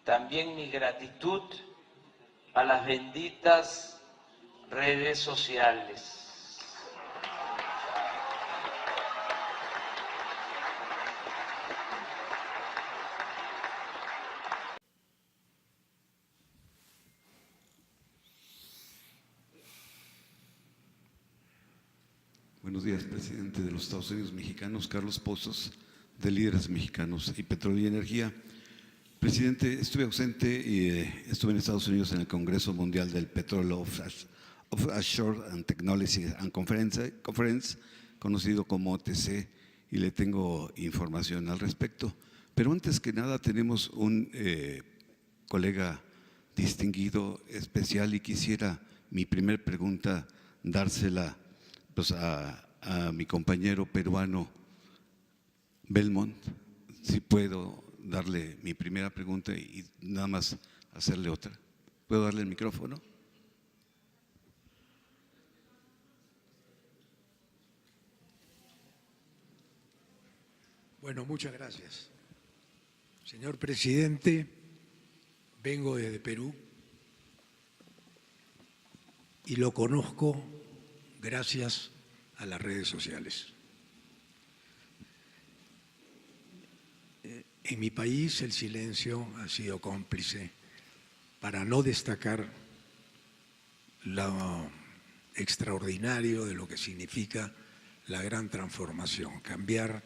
también mi gratitud a las benditas redes sociales. Buenos días, presidente de los Estados Unidos mexicanos, Carlos Pozos, de Líderes Mexicanos y Petróleo y Energía. Presidente, estuve ausente y estuve en Estados Unidos en el Congreso Mundial del Petróleo Offshore and Technology and Conference, conocido como OTC, y le tengo información al respecto. Pero antes que nada tenemos un colega distinguido, especial, y quisiera mi primer pregunta dársela pues a mi compañero peruano Belmont, si puedo darle mi primera pregunta y nada más hacerle otra. ¿Puedo darle el micrófono? Bueno, muchas gracias. Señor presidente, vengo desde Perú y lo conozco gracias a las redes sociales. En mi país el silencio ha sido cómplice para no destacar lo extraordinario de lo que significa la gran transformación, cambiar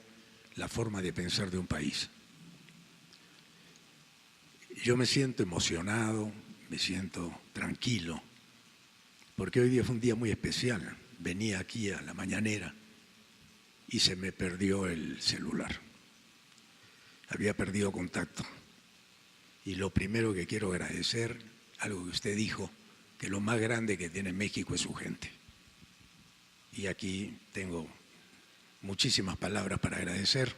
la forma de pensar de un país. Yo me siento emocionado, me siento tranquilo, porque hoy día fue un día muy especial. Venía aquí a la mañanera y se me perdió el celular. Había perdido contacto. Y lo primero que quiero agradecer, algo que usted dijo, que lo más grande que tiene México es su gente. Y aquí tengo muchísimas palabras para agradecer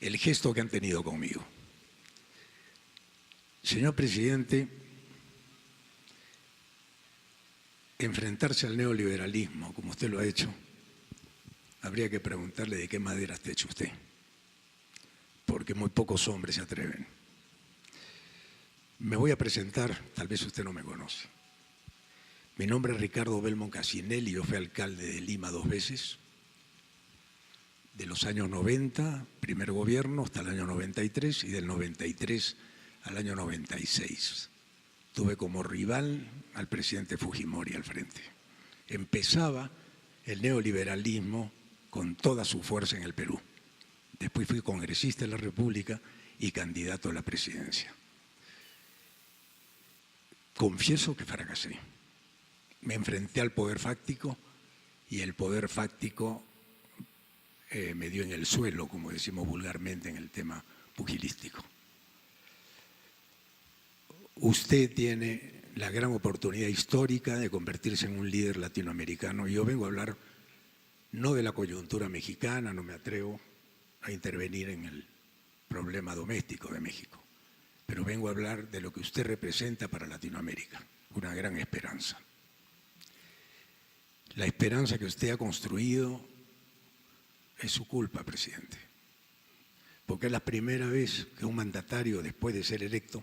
el gesto que han tenido conmigo. Señor presidente, enfrentarse al neoliberalismo, como usted lo ha hecho, habría que preguntarle de qué madera está hecho usted, porque muy pocos hombres se atreven. Me voy a presentar, tal vez usted no me conoce. Mi nombre es Ricardo Belmont Casinelli, yo fui alcalde de Lima 2 veces, de los años 90, primer gobierno, hasta el año 93, y del 93 al año 96. Tuve como rival al presidente Fujimori al frente. Empezaba el neoliberalismo con toda su fuerza en el Perú. Después fui congresista de la República y candidato a la presidencia. Confieso que fracasé. Me enfrenté al poder fáctico y el poder fáctico me dio en el suelo, como decimos vulgarmente en el tema pugilístico. Usted tiene la gran oportunidad histórica de convertirse en un líder latinoamericano. Yo vengo a hablar no de la coyuntura mexicana, no me atrevo a intervenir en el problema doméstico de México, pero vengo a hablar de lo que usted representa para Latinoamérica, una gran esperanza. La esperanza que usted ha construido es su culpa, presidente, porque es la primera vez que un mandatario, después de ser electo,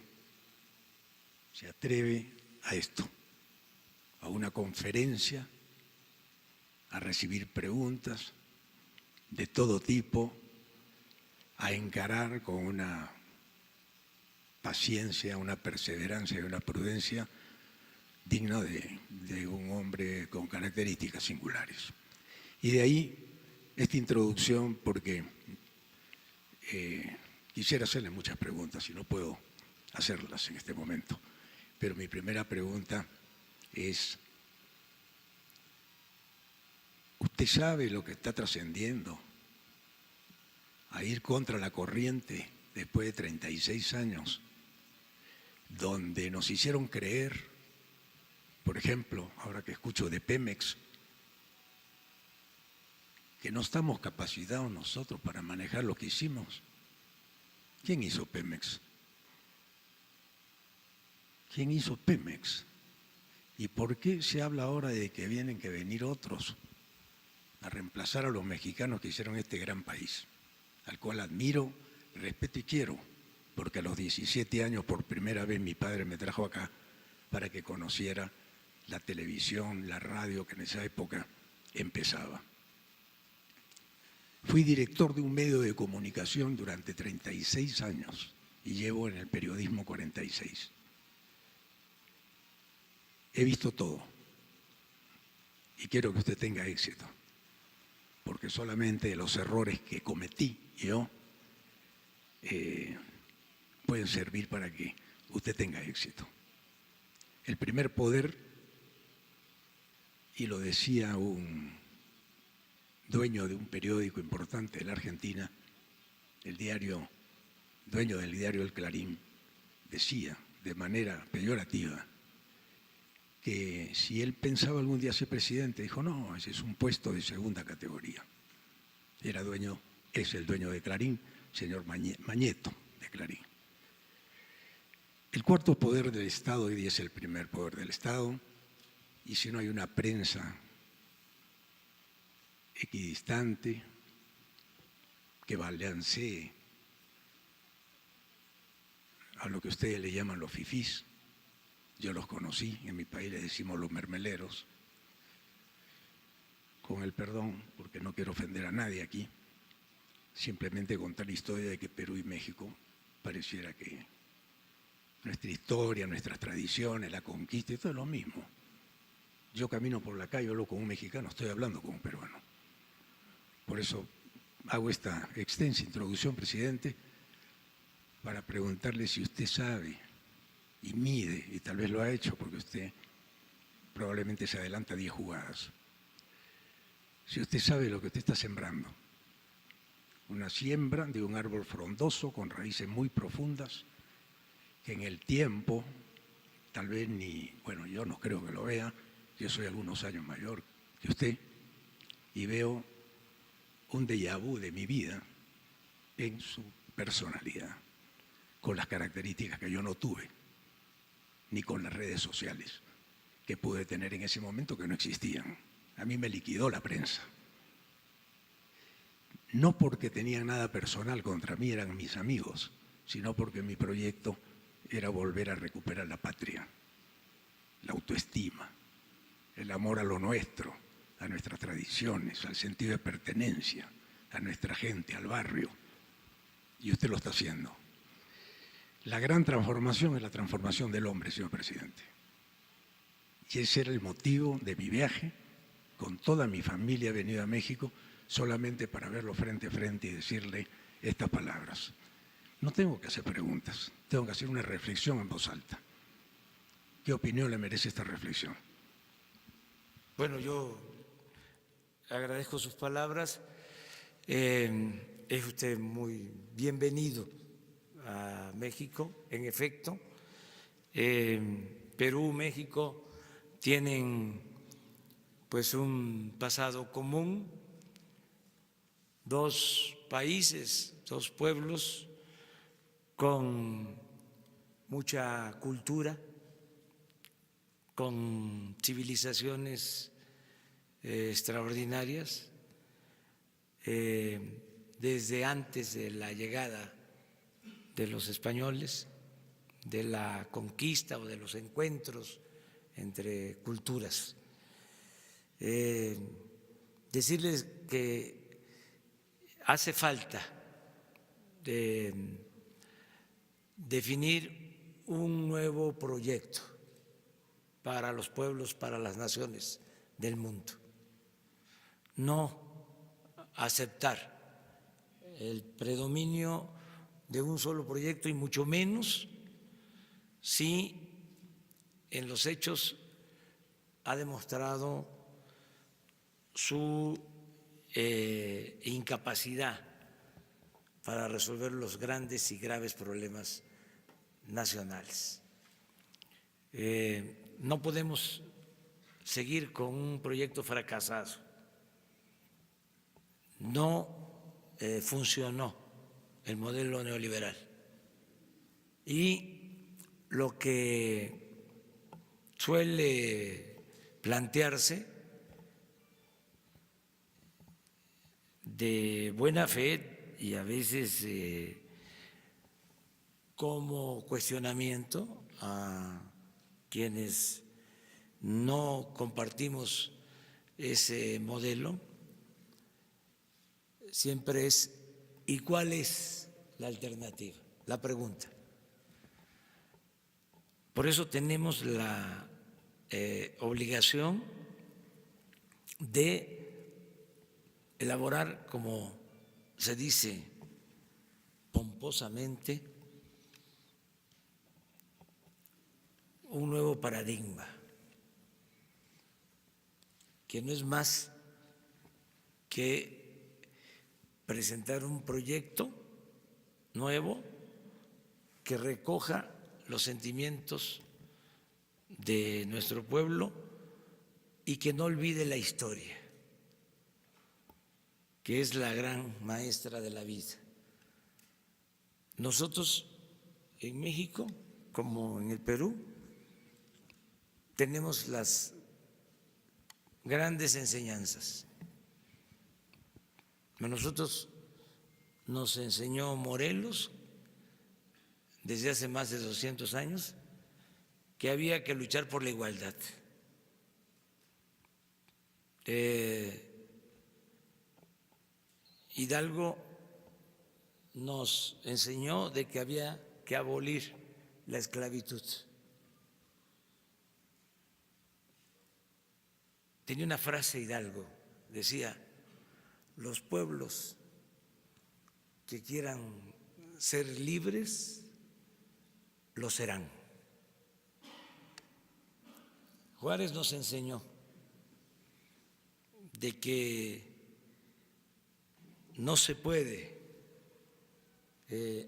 se atreve a esto, a una conferencia, a recibir preguntas de todo tipo, a encarar con una paciencia, una perseverancia y una prudencia digna de un hombre con características singulares. Y de ahí esta introducción, porque quisiera hacerle muchas preguntas y no puedo hacerlas en este momento. Pero mi primera pregunta es, ¿usted sabe lo que está trascendiendo a ir contra la corriente después de 36 años, donde nos hicieron creer, por ejemplo, ahora que escucho de Pemex, que no estamos capacitados nosotros para manejar lo que hicimos? ¿Quién hizo Pemex? ¿Quién hizo Pemex? ¿Y por qué se habla ahora de que vienen que venir otros a reemplazar a los mexicanos que hicieron este gran país, al cual admiro, respeto y quiero, porque a los 17 años por primera vez mi padre me trajo acá para que conociera la televisión, la radio, que en esa época empezaba. Fui director de un medio de comunicación durante 36 años y llevo en el periodismo 46. He visto todo y quiero que usted tenga éxito, porque solamente los errores que cometí yo pueden servir para que usted tenga éxito. El primer poder, y lo decía un dueño de un periódico importante de la Argentina, dueño del diario El Clarín, decía de manera peyorativa que si él pensaba algún día ser presidente, dijo, no, ese es un puesto de segunda categoría. Es el dueño de Clarín, señor Mañeto de Clarín. El cuarto poder del Estado hoy día es el primer poder del Estado, y si no hay una prensa equidistante que balancee a lo que ustedes le llaman los fifís, yo los conocí, en mi país le decimos los mermeleros, con el perdón, porque no quiero ofender a nadie aquí, simplemente contar la historia de que Perú y México pareciera que nuestra historia, nuestras tradiciones, la conquista, y todo es lo mismo. Yo camino por la calle, hablo con un mexicano, estoy hablando con un peruano. Por eso hago esta extensa introducción, presidente, para preguntarle si usted sabe y mide, y tal vez lo ha hecho porque usted probablemente se adelanta 10 jugadas. Si usted sabe lo que usted está sembrando, una siembra de un árbol frondoso con raíces muy profundas, que en el tiempo, tal vez bueno, yo no creo que lo vea, yo soy algunos años mayor que usted, y veo un déjà vu de mi vida en su personalidad, con las características que yo no tuve, ni con las redes sociales que pude tener en ese momento que no existían. A mí me liquidó la prensa. No porque tenían nada personal contra mí, eran mis amigos, sino porque mi proyecto era volver a recuperar la patria, la autoestima, el amor a lo nuestro, a nuestras tradiciones, al sentido de pertenencia, a nuestra gente, al barrio. Y usted lo está haciendo. La gran transformación es la transformación del hombre, señor presidente. Y ese era el motivo de mi viaje. Con toda mi familia he venido a México solamente para verlo frente a frente y decirle estas palabras. No tengo que hacer preguntas, tengo que hacer una reflexión en voz alta. ¿Qué opinión le merece esta reflexión? Bueno, yo agradezco sus palabras. Es usted muy bienvenido a México, en efecto. Perú, México tienen pues un pasado común, dos países, dos pueblos con mucha cultura, con civilizaciones extraordinarias, desde antes de la llegada de los españoles, de la conquista o de los encuentros entre culturas. Decirles que hace falta definir un nuevo proyecto para los pueblos, para las naciones del mundo. No aceptar el predominio de un solo proyecto y mucho menos si en los hechos ha demostrado su incapacidad para resolver los grandes y graves problemas nacionales. No podemos seguir con un proyecto fracasado. No funcionó el modelo neoliberal. Y lo que suele plantearse de buena fe y a veces como cuestionamiento a quienes no compartimos ese modelo, siempre es: ¿y cuál es la alternativa? La pregunta. Por eso tenemos la obligación de elaborar, como se dice pomposamente, un nuevo paradigma, que no es más que presentar un proyecto nuevo que recoja los sentimientos de nuestro pueblo y que no olvide la historia, que es la gran maestra de la vida. Nosotros en México, como en el Perú, tenemos las grandes enseñanzas. A nosotros nos enseñó Morelos desde hace más de 200 años que había que luchar por la igualdad. Hidalgo nos enseñó de que había que abolir la esclavitud. Tenía una frase Hidalgo, decía: los pueblos que quieran ser libres, lo serán. Juárez nos enseñó de que no se puede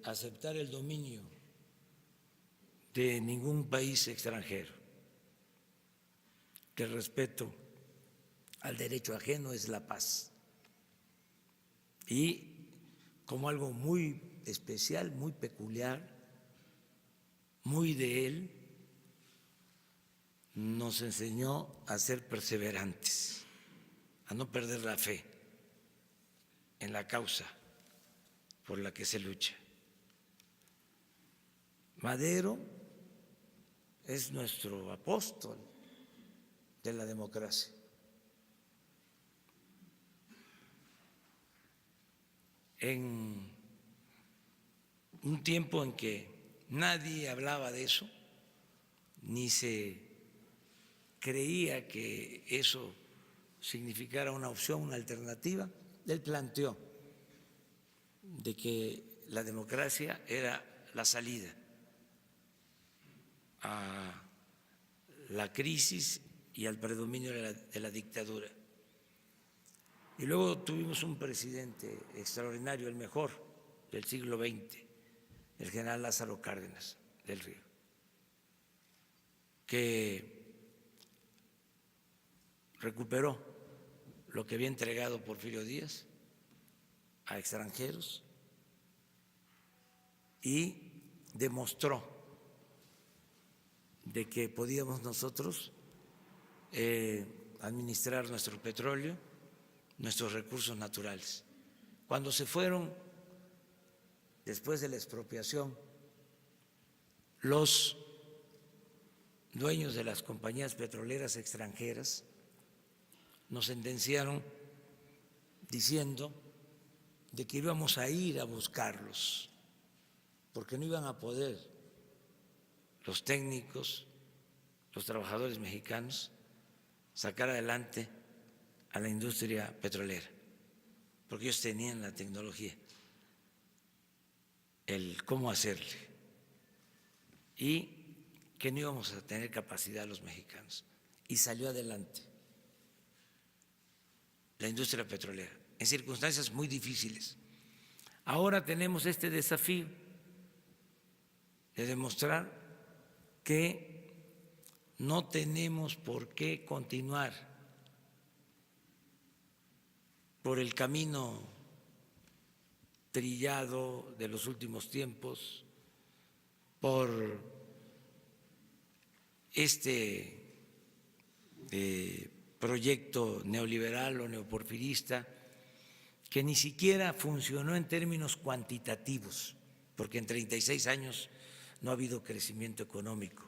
aceptar el dominio de ningún país extranjero, que el respeto al derecho ajeno es la paz. Y como algo muy especial, muy peculiar, muy de él, nos enseñó a ser perseverantes, a no perder la fe en la causa por la que se lucha. Madero es nuestro apóstol de la democracia. En un tiempo en que nadie hablaba de eso, ni se creía que eso significara una opción, una alternativa, él planteó de que la democracia era la salida a la crisis y al predominio de la dictadura. Y luego tuvimos un presidente extraordinario, el mejor del siglo XX, el general Lázaro Cárdenas del Río, que recuperó lo que había entregado Porfirio Díaz a extranjeros y demostró de que podíamos nosotros administrar nuestro petróleo, nuestros recursos naturales. Cuando se fueron, después de la expropiación, los dueños de las compañías petroleras extranjeras nos sentenciaron diciendo de que íbamos a ir a buscarlos, porque no iban a poder los técnicos, los trabajadores mexicanos, sacar adelante a la industria petrolera, porque ellos tenían la tecnología, el cómo hacerle, y que no íbamos a tener capacidad los mexicanos. Y salió adelante la industria petrolera en circunstancias muy difíciles. Ahora tenemos este desafío de demostrar que no tenemos por qué continuar por el camino trillado de los últimos tiempos, por este proyecto neoliberal o neoporfirista que ni siquiera funcionó en términos cuantitativos, porque en 36 años no ha habido crecimiento económico,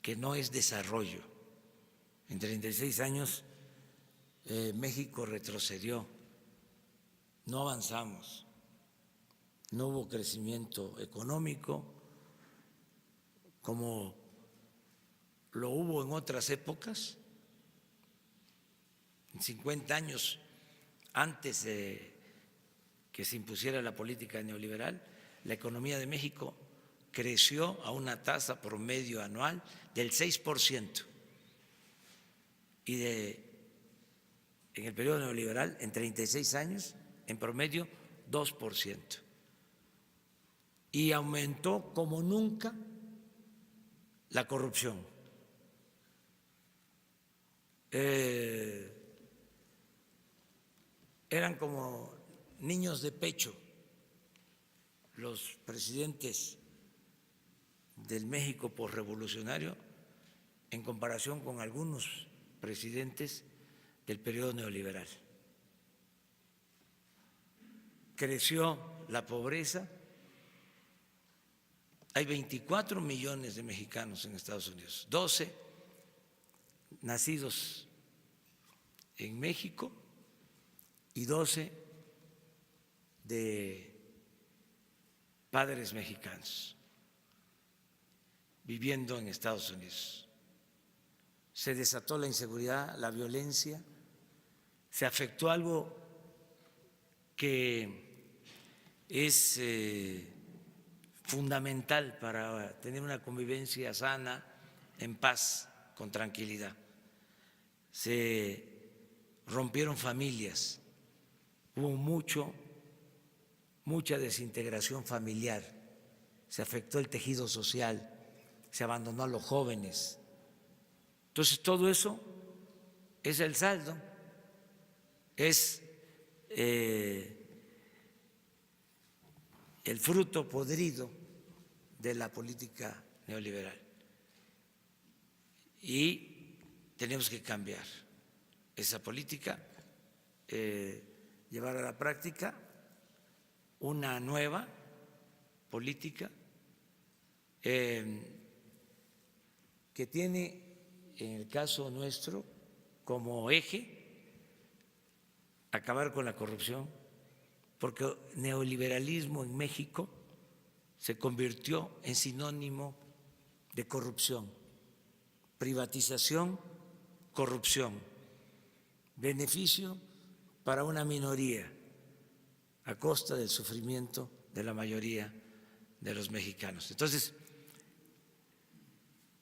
que no es desarrollo. En 36 años México retrocedió, no avanzamos, no hubo crecimiento económico como lo hubo en otras épocas. En 50 años antes de que se impusiera la política neoliberal, la economía de México creció a una tasa promedio anual del 6%, y en el periodo neoliberal, en 36 años, en promedio 2%. Y aumentó como nunca la corrupción. Eran como niños de pecho los presidentes del México posrevolucionario en comparación con algunos presidentes del periodo neoliberal. Creció la pobreza. Hay 24 millones de mexicanos en Estados Unidos, 12 nacidos en México y 12 de padres mexicanos viviendo en Estados Unidos. Se desató la inseguridad, la violencia, se afectó algo que es fundamental para tener una convivencia sana, en paz, con tranquilidad. Se rompieron familias, hubo mucha desintegración familiar, se afectó el tejido social, se abandonó a los jóvenes. Entonces, todo eso es el saldo, es el fruto podrido de la política neoliberal. Y tenemos que cambiar esa política, llevar a la práctica una nueva política que tiene, en el caso nuestro, como eje acabar con la corrupción, porque el neoliberalismo en México se convirtió en sinónimo de corrupción, privatización, corrupción, beneficio para una minoría a costa del sufrimiento de la mayoría de los mexicanos. Entonces,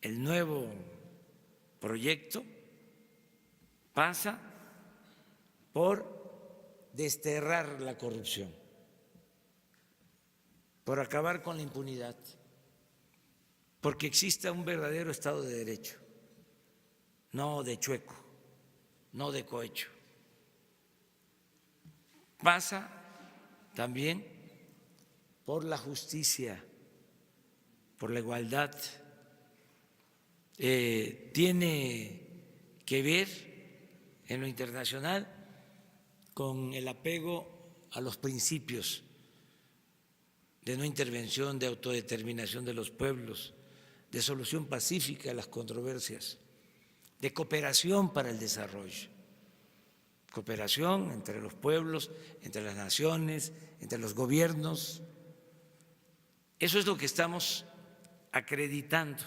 el nuevo proyecto pasa por desterrar la corrupción, por acabar con la impunidad, porque exista un verdadero Estado de Derecho, no de chueco, no de cohecho. Pasa también por la justicia, por la igualdad. Tiene que ver en lo internacional con el apego a los principios de no intervención, de autodeterminación de los pueblos, de solución pacífica a las controversias, de cooperación para el desarrollo, cooperación entre los pueblos, entre las naciones, entre los gobiernos. Eso es lo que estamos acreditando.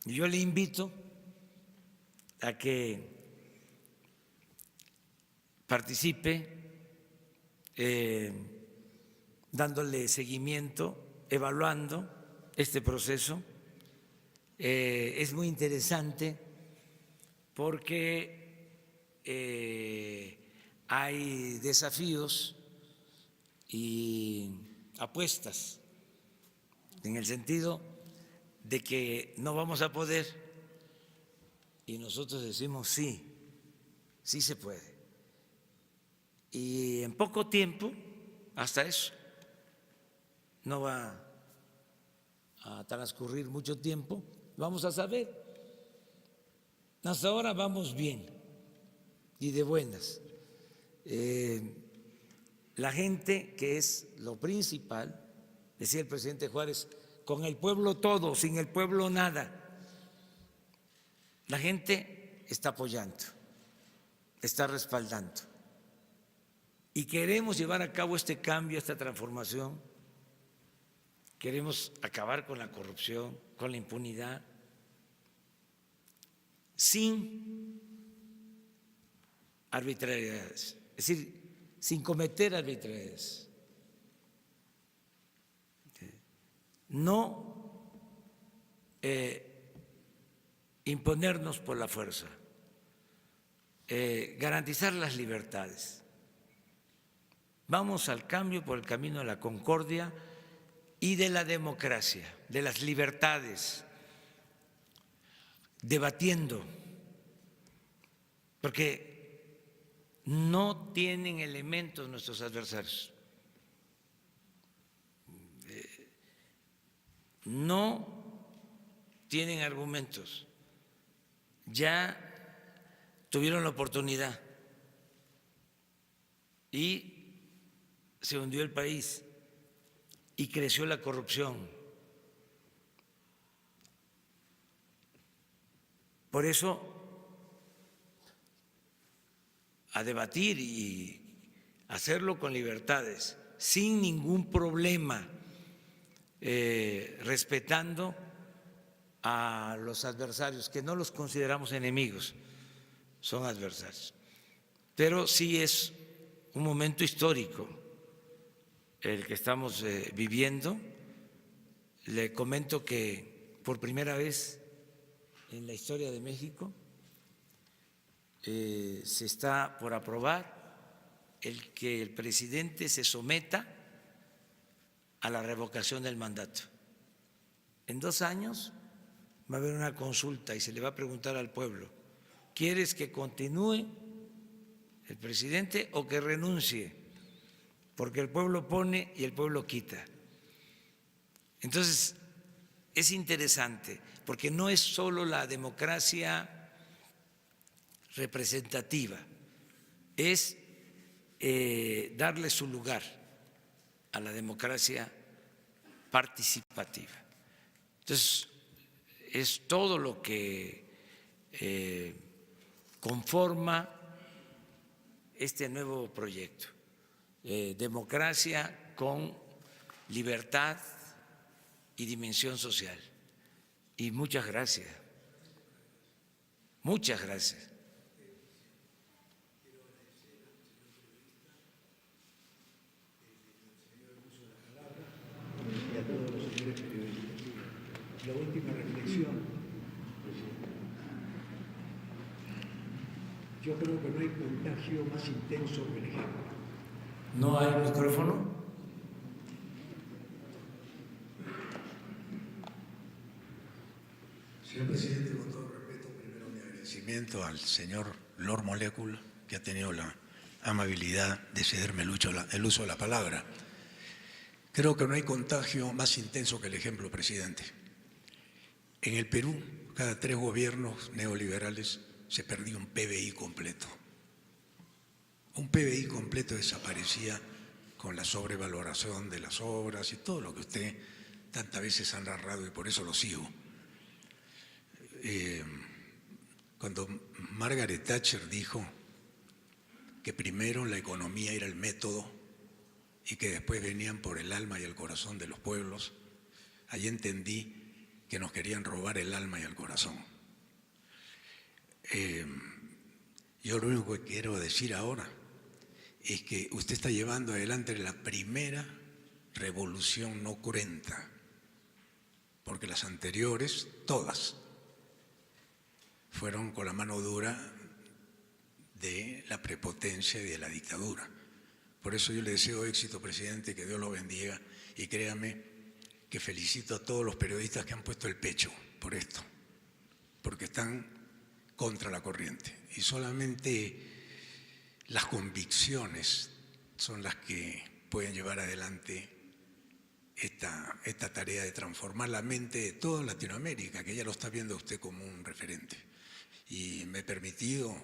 Y yo le invito a que participe dándole seguimiento, evaluando este proceso. Es muy interesante porque hay desafíos y apuestas en el sentido de que no vamos a poder, y nosotros decimos sí, sí se puede. Y en poco tiempo, hasta eso, no va a transcurrir mucho tiempo, vamos a saber. Hasta ahora vamos bien y de buenas. La gente, que es lo principal, decía el presidente Juárez, con el pueblo todo, sin el pueblo nada. La gente está apoyando, está respaldando. Y queremos llevar a cabo este cambio, esta transformación. Queremos acabar con la corrupción, con la impunidad, sin arbitrariedades, es decir, sin cometer arbitrariedades. No imponernos por la fuerza, garantizar las libertades. Vamos al cambio por el camino de la concordia y de la democracia, de las libertades, debatiendo, porque no tienen elementos nuestros adversarios, no tienen argumentos, ya tuvieron la oportunidad y se hundió el país y creció la corrupción. Por eso, a debatir y hacerlo con libertades, sin ningún problema, respetando a los adversarios, que no los consideramos enemigos, son adversarios. Pero sí es un momento histórico el que estamos viviendo. Le comento que por primera vez en la historia de México se está por aprobar el que el presidente se someta a la revocación del mandato. En 2 años va a haber una consulta y se le va a preguntar al pueblo: ¿quieres que continúe el presidente o que renuncie? Porque el pueblo pone y el pueblo quita. Entonces, es interesante, porque no es solo la democracia representativa, es darle su lugar a la democracia participativa. Entonces, es todo lo que conforma este nuevo proyecto. Democracia con libertad y dimensión social. Y muchas gracias. Muchas gracias. Y a todos los señores periodistas. La última reflexión, presidente. Yo creo que no hay contagio más intenso que el ejemplo. ¿No hay micrófono? Señor presidente, con todo respeto, primero mi agradecimiento al señor Lord Molecule, que ha tenido la amabilidad de cederme el uso de la palabra. Creo que no hay contagio más intenso que el ejemplo, presidente. En el Perú, cada 3 gobiernos neoliberales se perdía un PBI completo. Un PBI completo desaparecía con la sobrevaloración de las obras y todo lo que usted tantas veces ha narrado, y por eso lo sigo. Cuando Margaret Thatcher dijo que primero la economía era el método y que después venían por el alma y el corazón de los pueblos, allí entendí que nos querían robar el alma y el corazón. Yo lo único que quiero decir ahora es que usted está llevando adelante la primera revolución no cruenta, porque las anteriores, todas, fueron con la mano dura de la prepotencia y de la dictadura. Por eso yo le deseo éxito, presidente, que Dios lo bendiga, y créame que felicito a todos los periodistas que han puesto el pecho por esto, porque están contra la corriente, y solamente las convicciones son las que pueden llevar adelante esta tarea de transformar la mente de toda Latinoamérica, que ya lo está viendo usted como un referente. Y me he permitido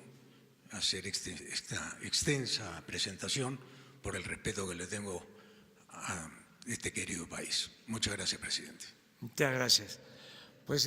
hacer esta extensa presentación por el respeto que le tengo a este querido país. Muchas gracias, presidente. Muchas gracias. Pues